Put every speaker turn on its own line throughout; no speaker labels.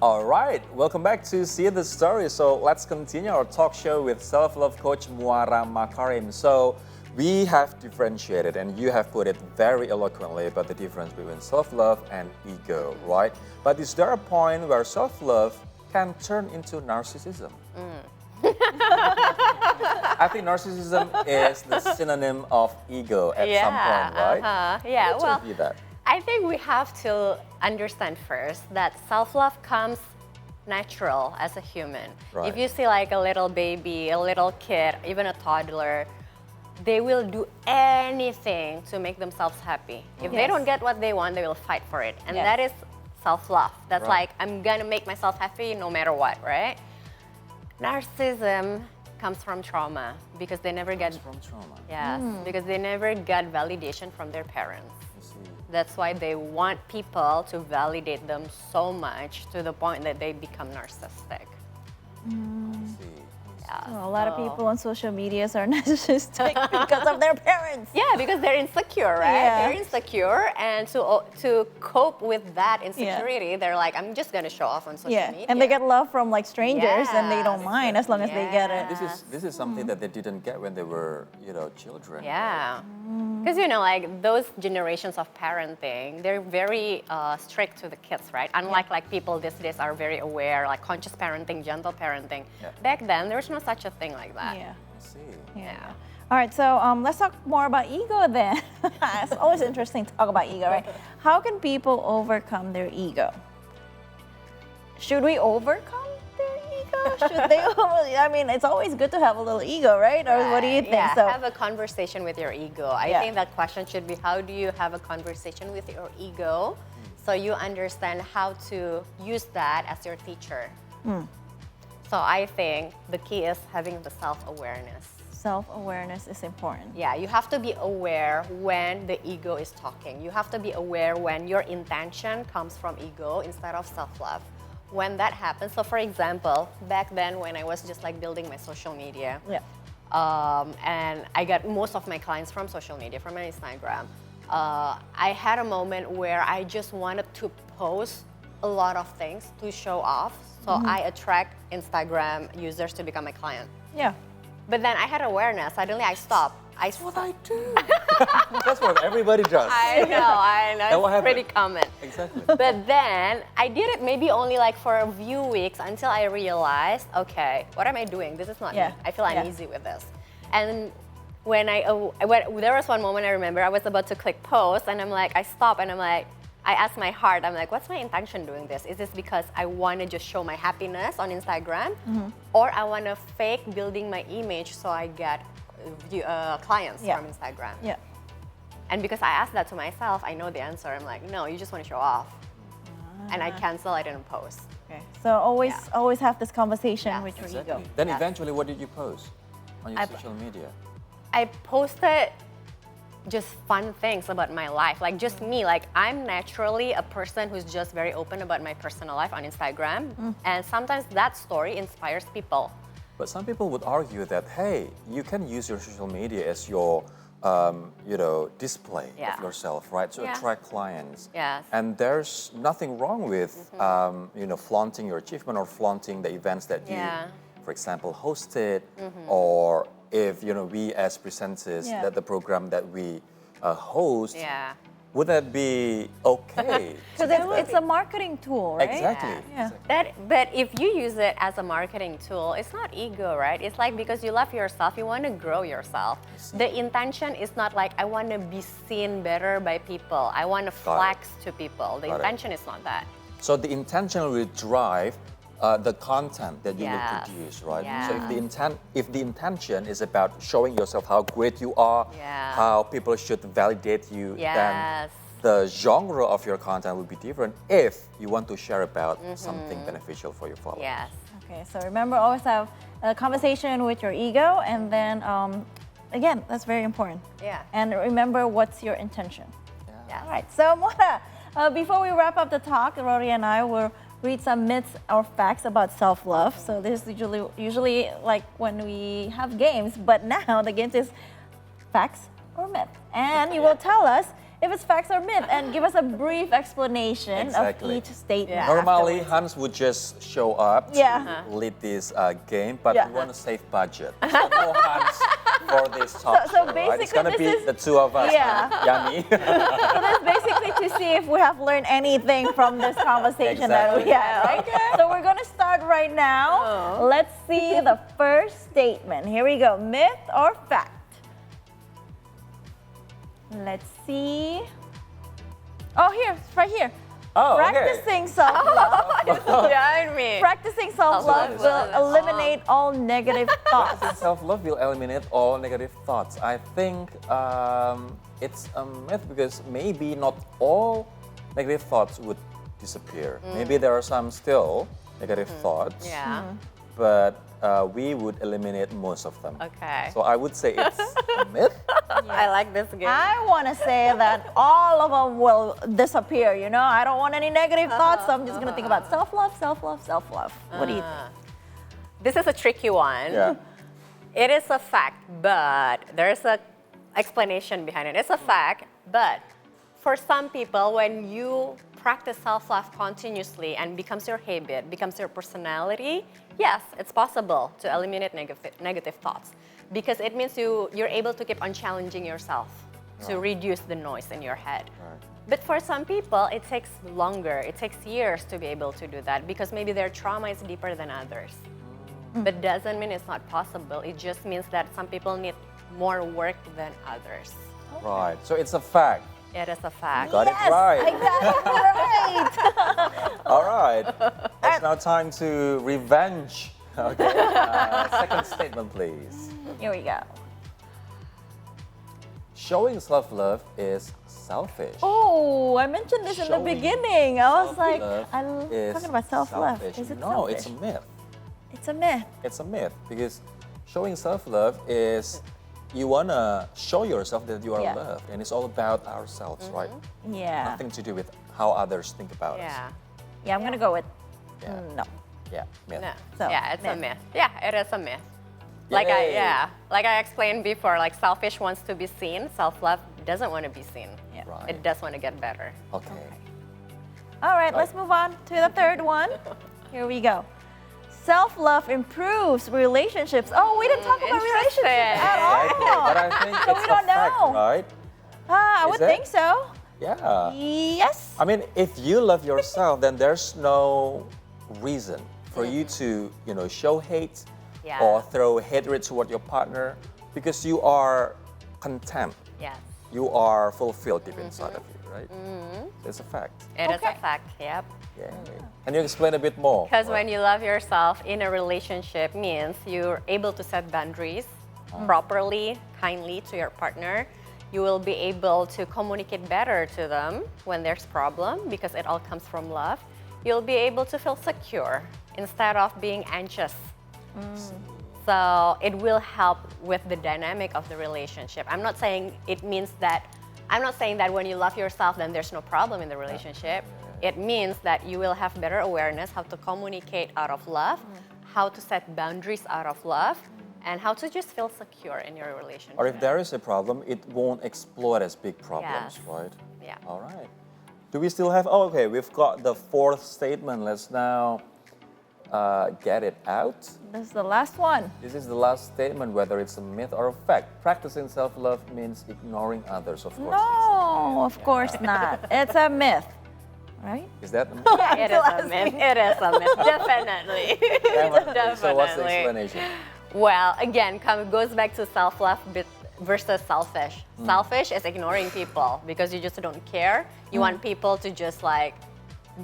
All right, welcome back to See the Story. So let's continue our talk show with self-love coach Muara Makarim. So we have differentiated, and you have put it very eloquently about the difference between self-love and ego, right? But is there a point where self-love can turn into narcissism? I think narcissism is the synonym of ego at some point, right?
Yeah,
What
well,
would be that?
I think we have to understand first that self-love comes natural as a human.
Right.
If you see like a little baby, a little kid, even a toddler, they will do anything to make themselves happy. If they
Yes.
don't get what they want, they will fight for it. And
Yes.
that is self-love. That's
Right.
like, I'm gonna make myself happy no matter what, right? Narcissism comes from trauma because they never get,
From trauma.
yes, because they never got validation from their parents.
I see.
That's why they want people to validate them so much to the point that they become narcissistic.
I see.
Yeah,
Oh, a lot of
so-
people on social medias are narcissistic because of their parents.
Yeah, because they're insecure, right?
Yeah.
They're insecure, and to cope with that insecurity, they're like, I'm just gonna show off on social
Yeah,
media.
and they get love from like strangers, and they don't
Yes.
mind as long as they get it.
This is something that they didn't get when they were, children.
Yeah, because like those generations of parenting, they're very strict to the kids, right? Unlike like people these days are very aware, like conscious parenting, gentle parenting.
Yeah.
Back then, there was no such a thing like that.
Yeah.
I see.
Yeah.
Yeah.
All right, so let's talk more about ego then. It's always interesting to talk about ego, right? How can people overcome their ego? Should we overcome their ego? Should they? I mean, it's always good to have a little ego, right? Or what do you think?
Yeah,
So,
have a conversation with your ego. I
Yeah.
think that question should be, how do you have a conversation with your ego so you understand how to use that as your teacher? So I think the key is having the self-awareness.
self-awareness is important.
Yeah, you have to be aware when the ego is talking. You have to be aware when your intention comes from ego instead of self-love. When that happens, so for example, back then when I was just like building my social media,
Yeah.
and I got most of my clients from social media, from my Instagram, I had a moment where I just wanted to post a lot of things to show off, so I attract Instagram users to become my client.
Yeah.
But then I had awareness. Suddenly I stopped.
That's what I do. That's what everybody does.
I know,
And what
it's pretty
happened?
common.
Exactly.
But then I did it maybe only like for a few weeks until I realized, okay, what am I doing? This is not
Yeah,
me. I feel
yeah.
uneasy with this. And when there was one moment I remember I was about to click post and I'm like, I stopped and I'm like, I asked my heart, I'm like, what's my intention doing this? Is this because I want to just show my happiness on Instagram? Or I want to fake building my image so I get clients
Yeah.
from Instagram?
Yeah.
And because I asked that to myself, I know the answer. I'm like, no, you just want to show off. And I cancel, I didn't post.
Okay. So always have this conversation
Yeah.
with your
Exactly.
ego.
Then
Yes.
eventually, what did you post on your
I-
social media?
I posted just fun things about my life, like just me. Like I'm naturally a person who's just very open about my personal life on Instagram. And sometimes that story inspires people.
But some people would argue that, hey, you can use your social media as your, display
Yeah.
of yourself, right, to
Yeah.
attract clients.
Yes.
And there's nothing wrong with, flaunting your achievement or flaunting the events that you,
Yeah.
for example, hosted, or if we as presenters
Yeah.
that the program that we host,
Yeah.
would that be okay?
Because it's a marketing tool, right?
Exactly.
Yeah.
But if you use it as a marketing tool, it's not ego, right? It's like because you love yourself, you want to grow yourself. The intention is not like I want to be seen better by people. I want to
Got it.
flex to people. The
Got it.
intention is not that.
So the intention will drive the content that you will
Yes.
produce, right?
Yeah.
So if the intention is about showing yourself how great you are,
Yeah.
how people should validate you, then
Yes.
the genre of your content will be different if you want to share about something beneficial for your followers.
Yes.
Okay, so remember, always have a conversation with your ego, and then again, that's very important.
Yeah.
And remember, what's your intention?
Yes.
All right, so Mona, before we wrap up the talk, Rory and I will read some myths or facts about self-love. So this is usually like when we have games, but now the game is facts or myth, and you will tell us if it's facts or myth, and give us a brief explanation
Exactly.
of each statement.
Yeah.
Normally,
afterwards.
Hans would just show up to
Yeah.
lead this game, but
Yeah.
we want to save budget. So no Hans for this talk
so
show, right? It's
basically
gonna
this
be
is-
the two of us,
Yeah.
Yummy.
So that's basically to see if we have learned anything from this conversation that we
Exactly.
had, right? So we're going to start right now. Let's see the first statement. Here we go. Myth or fact? Let's see. Oh, here, it's right here.
Oh, okay.
Practicing self-love.
Behind me.
Practicing self-love will
Self-love.
eliminate all negative thoughts.
Self-love will eliminate all negative thoughts. I think it's a myth because maybe not all negative thoughts would disappear. Maybe there are some still negative thoughts,
Yeah.
but we would eliminate most of them.
Okay.
So I would say it's a myth.
I like this game.
I want to say that all of them will disappear, you know? I don't want any negative thoughts, so I'm just going to think about self-love, self-love, self-love. What do you think?
This is a tricky one.
Yeah.
It is a fact, but there's a explanation behind it. It's a fact, but for some people, when you practice self-love continuously and becomes your habit, becomes your personality, yes, it's possible to eliminate negative thoughts because it means you're able to keep on challenging yourself to reduce the noise in your head.
Right.
But for some people, it takes longer. It takes years to be able to do that because maybe their trauma is deeper than others. But doesn't mean it's not possible. It just means that some people need more work than others.
Right. So it's a fact.
It is a fact.
Got
Yes,
it right.
I got it right.
All right. It's now time to revenge. Okay. Second statement, please.
Here we go.
Showing self-love is selfish.
Oh, I mentioned this in the
Showing
beginning. I was like,
Self-love is
talking about self-love.
selfish.
Is it
No,
selfish?
it's a myth.
It's a myth.
It's a myth because showing self-love is you want to show yourself that you are
Yeah.
loved, and it's all about ourselves, right?
Yeah.
Nothing to do with how others think about us.
Yeah.
Yeah, I'm gonna go with
Yeah.
no.
Yeah, myth.
No.
So,
Yeah, it's a
myth.
myth. Yeah, it is a myth.
Yay.
Like I explained before, like selfish wants to be seen, self-love doesn't want to be seen.
Yeah.
Right.
It does want to get better.
Okay.
All right, let's move on to the third one. Here we go. Self-love improves relationships. Oh, we didn't talk about relationships
Interesting.
at all.
Exactly. But I think
So
it's
we
a
don't
fact,
know.
right?
I
Is
would
it?
think so.
Yeah.
Yes.
I mean, if you love yourself, then there's no reason for you to, show hate
Yeah.
or throw hatred toward your partner because you are content.
Yes.
You are fulfilled deep inside of you, right? It's a fact.
It is a
Okay.
fact, yep.
Yeah. Can you explain a bit more?
Because when you love yourself in a relationship means you're able to set boundaries properly, kindly to your partner. You will be able to communicate better to them when there's problem because it all comes from love. You'll be able to feel secure instead of being anxious. So it will help with the dynamic of the relationship. I'm not saying that when you love yourself, then there's no problem in the relationship. It means that you will have better awareness how to communicate out of love, how to set boundaries out of love, and how to just feel secure in your relationship.
Or if there is a problem, it won't explode as big problems,
Yes.
right?
Yeah.
All right. Do we still have? Oh, okay. We've got the fourth statement. Let's now get it out.
This is the last one.
This is the last statement, whether it's a myth or a fact. Practicing self-love means ignoring others, of course.
No, of course not. It's a myth, right?
Is that a myth?
It is a myth. It is a myth. Definitely.
So what's the
Definitely.
explanation?
Well, again, goes back to self-love versus selfish. Selfish is ignoring people because you just don't care. You want people to just like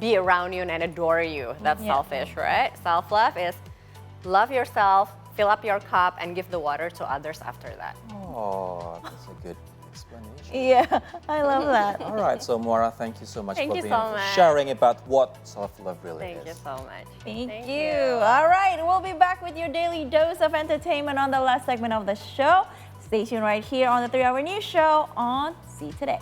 be around you and adore you. That's
Yeah.
selfish, right? Self-love is love yourself, fill up your cup, and give the water to others after that.
Oh, that's a good explanation.
Yeah, I love that.
All right, so Muara, thank you so much
Thank
for
you
being
so much.
sharing about what self-love really
Thank you
is.
so much.
Thank you. All right, we'll be back with your daily dose of entertainment on the last segment of the show. Stay tuned right here on the 3 Hour News Show on See Today.